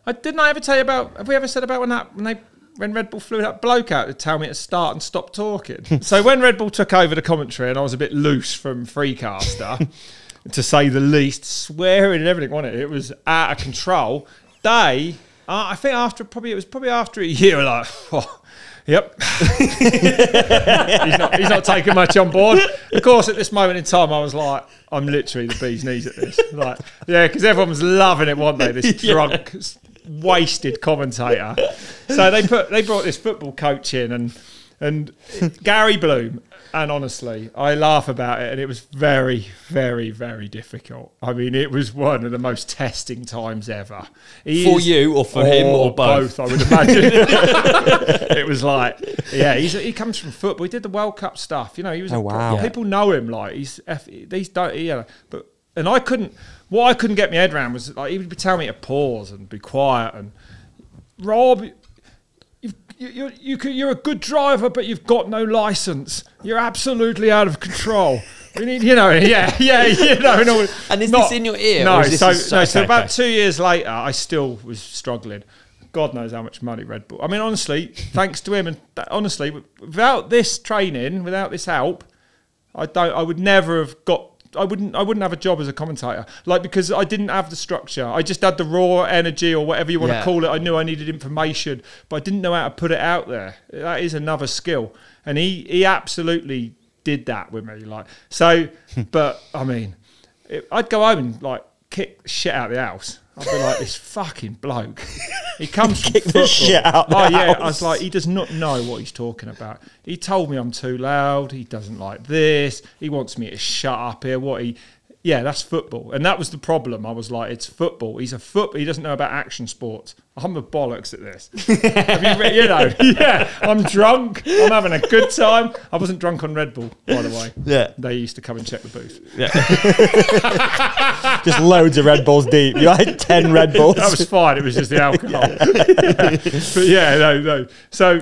Didn't I ever tell you about? Have we ever said about when Red Bull flew that bloke out to tell me to start and stop talking? So when Red Bull took over the commentary and I was a bit loose from Freecaster, to say the least, swearing and everything, wasn't it? It was out of control. I think it was probably after a year, like, oh, yep. he's not taking much on board. Of course, at this moment in time, I was like, I'm literally the bee's knees at this. Like, yeah, because everyone was loving it, weren't they? This drunk, wasted commentator. So they brought this football coach in and Gary Bloom. And honestly, I laugh about it, and it was very, very, very difficult. I mean, it was one of the most testing times ever. For you or for him or both? Both, I would imagine. It was like, yeah, he comes from football. He did the World Cup stuff. You know, he was. People know him. Like and I couldn't. What I couldn't get my head around was like he would tell me to pause and be quiet. And Rob, you're a good driver, but you've got no license. You're absolutely out of control. We need, you know. And is this in your ear? No. So about 2 years later, I still was struggling. God knows how much money Red Bull. I mean, honestly, thanks to him, and honestly, without this training, without this help, I would never have got. I wouldn't have a job as a commentator, like, because I didn't have the structure. I just had the raw energy, or whatever you want to call it. I knew I needed information, but I didn't know how to put it out there. That is another skill, and he absolutely did that with me. Like, so, but I mean, I'd go home and like kick shit out of the house. I'd be like, this fucking bloke. He comes from football. The shit out the house. I was like, he does not know what he's talking about. He told me I'm too loud. He doesn't like this. He wants me to shut up here. Yeah, that's football. And that was the problem. I was like, it's football. He's a football. He doesn't know about action sports. I'm a bollocks at this. Yeah, I'm drunk. I'm having a good time. I wasn't drunk on Red Bull, by the way. Yeah. They used to come and check the booth. Yeah. Just loads of Red Bulls deep. You had 10 Red Bulls. That was fine. It was just the alcohol. But yeah, no. So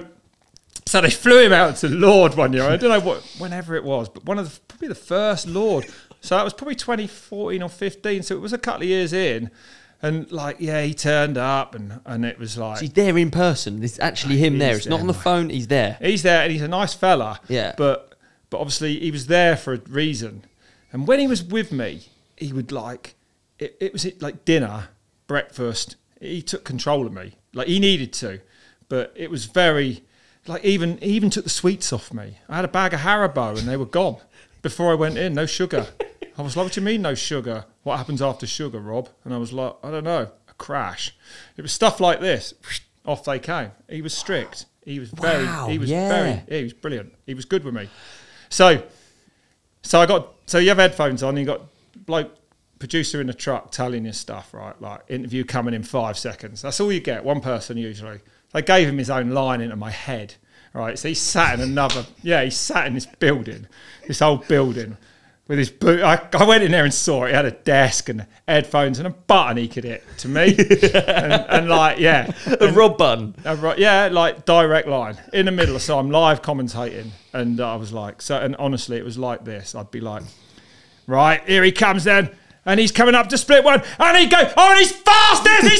they flew him out to Lord one year. I don't know whenever it was, but probably the first Lord. So that was probably 2014 or 15. So it was a couple of years in. And like, yeah, he turned up and it was like... So he's there in person. It's actually him there. It's not on the phone. He's there. He's there, and he's a nice fella. Yeah. But obviously he was there for a reason. And when he was with me, he would like... It was like dinner, breakfast. He took control of me. Like, he needed to. But it was very... Like, he even took the sweets off me. I had a bag of Haribo and they were gone before I went in. No sugar. I was like, what do you mean no sugar? What happens after sugar, Rob? And I was like, I don't know, a crash. It was stuff like this. Off they came. He was strict. He was very, he was brilliant. He was good with me. So you have headphones on, you got bloke producer in the truck telling you stuff, right? Like, interview coming in 5 seconds. That's all you get, one person usually. They gave him his own line into my head, right? So he sat in he sat in this building, this old building, with his boot. I went in there and saw it. He had a desk and headphones and a button he could hit to me. and like, yeah. A Rob button. Yeah, like direct line in the middle. So I'm live commentating. And I was like, and honestly, it was like this. I'd be like, right, here he comes then. And he's coming up to split one. And he'd go, oh, he's fast as a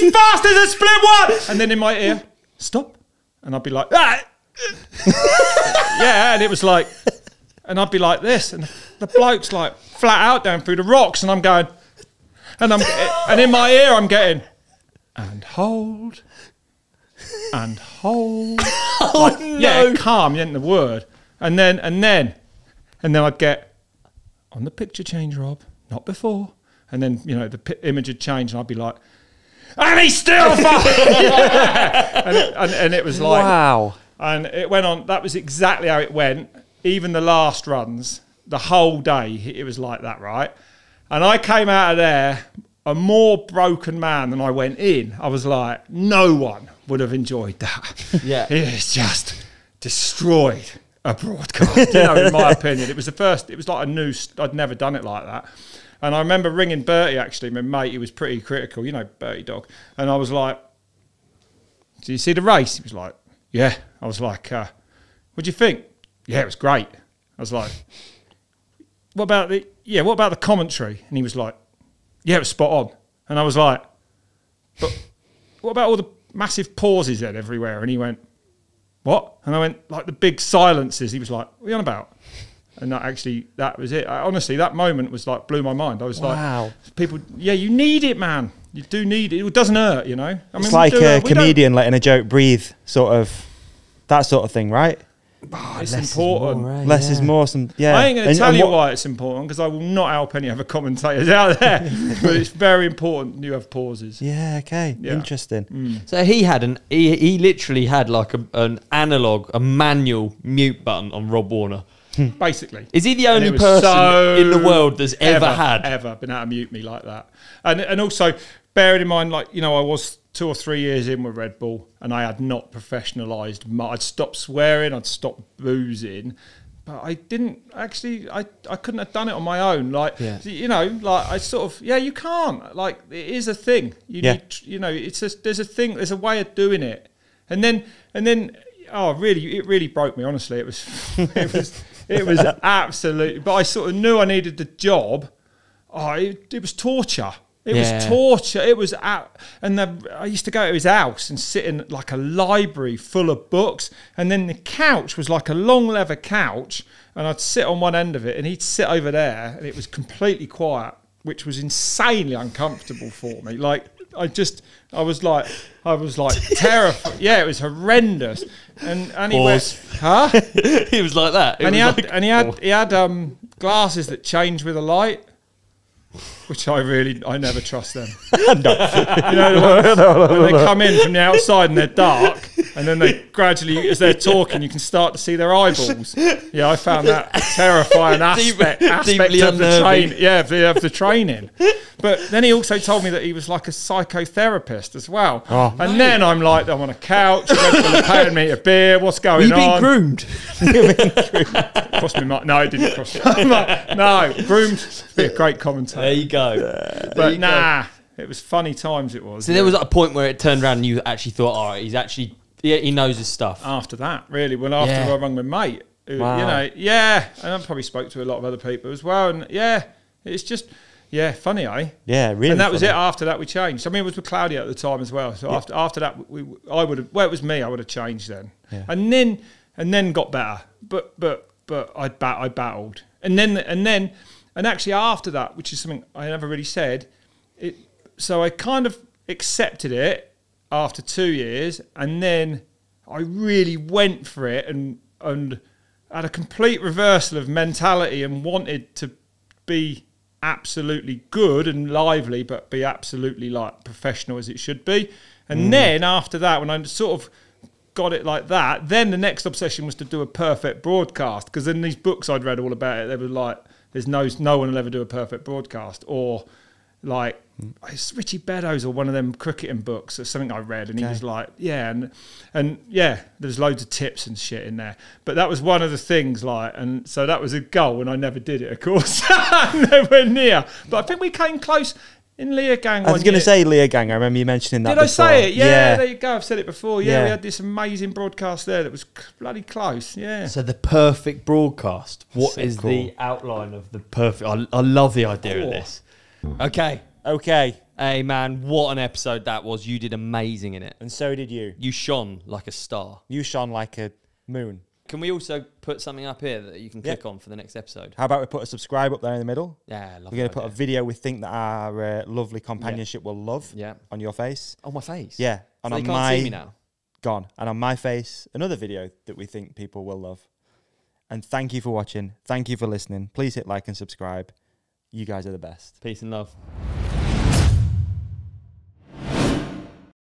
split one. And then in my ear, stop. And I'd be like, ah. Yeah, and it was like, and I'd be like this, and the bloke's like flat out down through the rocks, and I'm going, and in my ear I'm getting, and hold, and hold, like, no. Yeah, calm, you ain't the word, and then I'd get on the picture change, Rob, not before, and then the image would change, and I'd be like, and he's still fine. Yeah. and it was like, wow, and it went on. That was exactly how it went. Even the last runs, the whole day, it was like that, right? And I came out of there a more broken man than I went in. I was like, no one would have enjoyed that. Yeah. It's just destroyed a broadcast, in my opinion. It was like a new, I'd never done it like that. And I remember ringing Bertie, actually, my mate. He was pretty critical, Bertie Dog. And I was like, did you see the race? He was like, yeah. I was like, what'd you think? Yeah, it was great. I was like, what about the commentary? And he was like, yeah, it was spot on. And I was like, but what about all the massive pauses then everywhere? And he went, what? And I went, like the big silences. He was like, what are you on about? And that was it. Honestly, that moment was like, blew my mind. I was like, people, you need it, man. You do need it. It doesn't hurt, you know? I mean, it's like a comedian letting a joke breathe, sort of, that sort of thing, right? Oh, it's important. Less is more. I ain't going to tell you why it's important, because I will not help any other commentators out there. But it's very important you have pauses. Yeah, okay. Yeah. Interesting. So he literally had like an analog, a manual mute button on Rob Warner. Basically. Is he the only person in the world that's ever been able to mute me like that? And also, bearing in mind, like, you know, I was 2 or 3 years in with Red Bull and I had not professionalised. I'd stopped swearing, I'd stopped boozing, but I didn't actually, I couldn't have done it on my own. Like, you know, like I sort of, you can't. Like, it is a thing. You need, you know, there's a thing, there's a way of doing it. And then, really, it really broke me, honestly. It was absolutely, but I sort of knew I needed the job. It was torture. It was torture. It was I used to go to his house and sit in like a library full of books, and then the couch was like a long leather couch, and I'd sit on one end of it, and he'd sit over there, and it was completely quiet, which was insanely uncomfortable for me. Like I was like terrified. Yeah, it was horrendous. And he went, huh? He was like that. And he had glasses that change with the light, which I never trust them. You know, when they come in from the outside and they're dark, and then they gradually, as they're talking, you can start to see their eyeballs. Yeah, I found that a terrifying aspect of the training. Yeah, of the training. But then he also told me that he was like a psychotherapist as well. Then I'm like, I'm on a couch, they're paying me a beer, what's going on? You've been groomed. Cost me money. No, it didn't cost me. No, groomed. Be a great commentator. There you go. But it was funny times. It was. So there was a point where it turned around and you actually thought, all right, he knows his stuff. After that, really, after I rung my mate, who, you know, and I probably spoke to a lot of other people as well, and it's just. Yeah, funny, eh? Yeah, really. And that was it. After that, we changed. I mean, it was with Claudia at the time as well. So after that, I would have. Well, it was me. I would have changed then. Yeah. And then got better. But I battled. And actually after that, which is something I never really said. So I kind of accepted it after 2 years, and then I really went for it and had a complete reversal of mentality and wanted to be absolutely good and lively, but be absolutely like professional as it should be. And then after that, when I sort of got it like that, then the next obsession was to do a perfect broadcast, because in these books I'd read all about it, they were like, there's no one will ever do a perfect broadcast, or like it's Richie Beddoes or one of them cricketing books or something I read, and he was like, there's loads of tips and shit in there, but that was one of the things, like, and so that was a goal, and I never did it, of course. Nowhere near, but I think we came close in Leargang. I was going to say Leargang. I remember you mentioning that. Did before. I say it? Yeah, there you go. I've said it before. Yeah, we had this amazing broadcast there that was bloody close. Yeah. So the perfect broadcast. What is the outline of the perfect? I love the idea of this. Okay. Hey man, what an episode that was. You did amazing in it. And so did you. You shone like a star. You shone like a moon. Can we also put something up here that you can click on for the next episode? How about we put a subscribe up there in the middle? Yeah, we're going to put a video we think that our lovely companionship will love on your face. On my face? Yeah. And so they can't see me now? Gone. And on my face, another video that we think people will love. And thank you for watching. Thank you for listening. Please hit like and subscribe. You guys are the best. Peace and love.